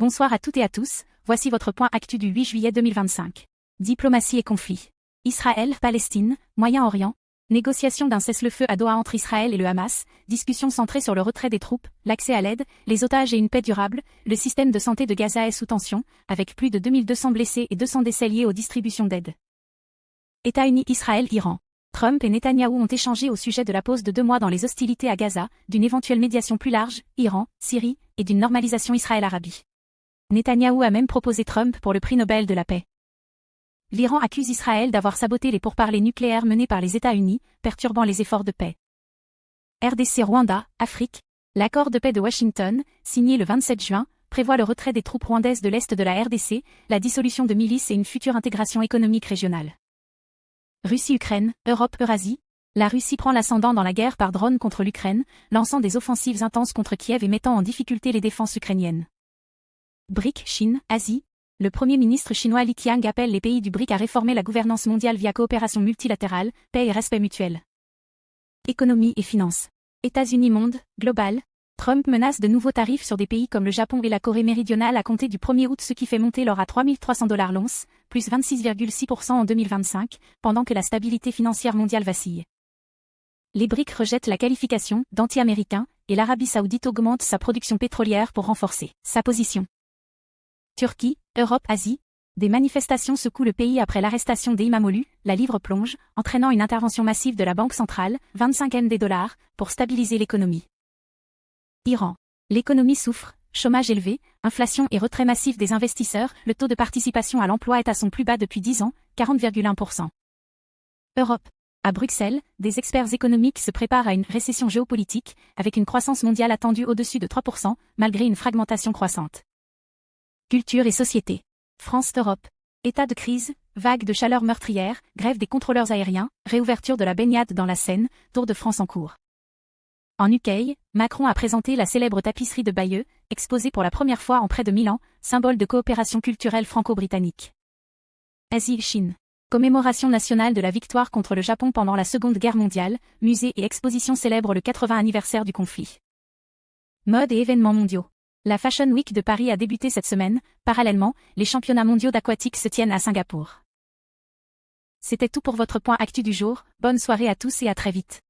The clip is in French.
Bonsoir à toutes et à tous, voici votre point actu du 8 juillet 2025. Diplomatie et conflit. Israël, Palestine, Moyen-Orient. Négociation d'un cessez-le-feu à Doha entre Israël et le Hamas, discussion centrée sur le retrait des troupes, l'accès à l'aide, les otages et une paix durable, le système de santé de Gaza est sous tension, avec plus de 2200 blessés et 200 décès liés aux distributions d'aide. États-Unis, Israël, Iran. Trump et Netanyahou ont échangé au sujet de la pause de 2 mois dans les hostilités à Gaza, d'une éventuelle médiation plus large, Iran, Syrie, et d'une normalisation Israël-Arabie. Netanyahou a même proposé Trump pour le prix Nobel de la paix. L'Iran accuse Israël d'avoir saboté les pourparlers nucléaires menés par les États-Unis, perturbant les efforts de paix. RDC Rwanda, Afrique. L'accord de paix de Washington, signé le 27 juin, prévoit le retrait des troupes rwandaises de l'Est de la RDC, la dissolution de milices et une future intégration économique régionale. Russie-Ukraine, Europe-Eurasie. La Russie prend l'ascendant dans la guerre par drone contre l'Ukraine, lançant des offensives intenses contre Kiev et mettant en difficulté les défenses ukrainiennes. BRIC, Chine, Asie. Le Premier ministre chinois Li Qiang appelle les pays du BRIC à réformer la gouvernance mondiale via coopération multilatérale, paix et respect mutuel. Économie et finances. États-Unis monde, global. Trump menace de nouveaux tarifs sur des pays comme le Japon et la Corée méridionale à compter du 1er août, ce qui fait monter l'or à 3300 $ l'once, plus 26,6% en 2025, pendant que la stabilité financière mondiale vacille. Les BRIC rejettent la qualification d'anti-américain et l'Arabie saoudite augmente sa production pétrolière pour renforcer sa position. Turquie, Europe, Asie. Des manifestations secouent le pays après l'arrestation d'Imamoglu, la livre plonge, entraînant une intervention massive de la Banque centrale, 25 milliards de dollars, pour stabiliser l'économie. Iran. L'économie souffre, chômage élevé, inflation et retrait massif des investisseurs, le taux de participation à l'emploi est à son plus bas depuis 10 ans, 40,1%. Europe. À Bruxelles, des experts économiques se préparent à une récession géopolitique, avec une croissance mondiale attendue au-dessus de 3%, malgré une fragmentation croissante. Culture et société. France-Europe. État de crise, vague de chaleur meurtrière, grève des contrôleurs aériens, réouverture de la baignade dans la Seine, Tour de France en cours. En UK, Macron a présenté la célèbre tapisserie de Bayeux, exposée pour la première fois en près de 1000 ans, symbole de coopération culturelle franco-britannique. Asie-Chine. Commémoration nationale de la victoire contre le Japon pendant la Seconde Guerre mondiale, musée et exposition célèbrent le 80 anniversaire du conflit. Mode et événements mondiaux. La Fashion Week de Paris a débuté cette semaine, parallèlement, les championnats mondiaux d'aquatique se tiennent à Singapour. C'était tout pour votre point actu du jour, bonne soirée à tous et à très vite.